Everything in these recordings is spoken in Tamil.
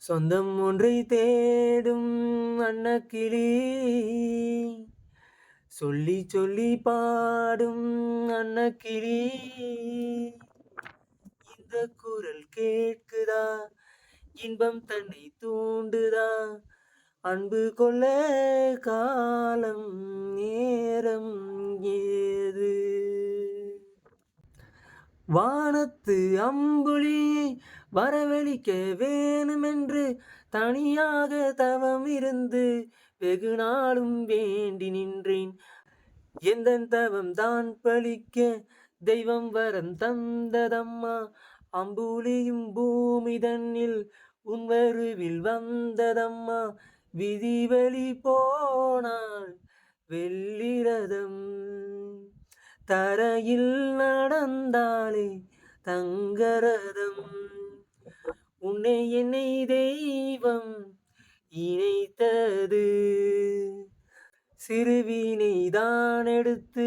சொந்தம் ஒன்றை தேடும் அன்னக்கிளி, சொல்லி சொல்லி பாடும் அன்னக்கிளி, இந்த குரல் கேட்குதா, இன்பம் தன்னை தூண்டுதா, அன்பு கொள்ள காலம் நேரம் ஏது. வானத்து அம்புலியை வரவழிக்க வேணுமென்று தனியாக தவம் இருந்து வெகு நாளும் வேண்டி நின்றேன். எந்தன் தவம் தான் பலிக்க தெய்வம் வரம் தந்ததம்மா. அம்புலியும் பூமி தன்னில் உன் வருவில் வந்ததம்மா. விதி வழி போனால் வெள்ளிரதம், தரையில் நடந்தாலே தங்கரதம். உன்னை என்னை தெய்வம் இணைத்தது, சிறுவீனை தான் எடுத்து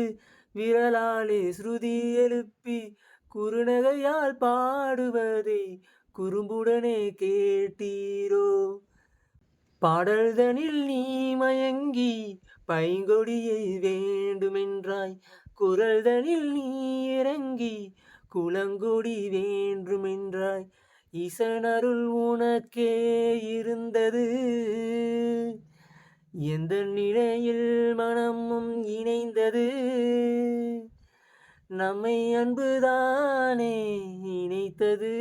விரலாலே ஸ்ருதி எழுப்பி குறுநகையால் பாடுவதை குறும்புடனே கேட்டீரோ. பாடல்தனில் நீ மயங்கி பைங்கொடியை வேண்டுமென்றாய், குரல்தனில் நீ இறங்கி குளங்கொடி வேண்டுமென்றாய். ஈசனருள் உனக்கே இருந்தது, எந்த நிலையில் மனமும் இணைந்தது. நம்மை அன்புதானே இணைத்தது.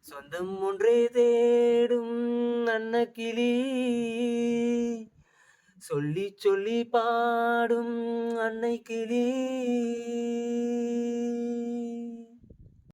சொந்தம் ஒன்றே தேடும் அன்னக்கிளி, சொல்லி சொல்லி பாடும் அன்னை கிளி.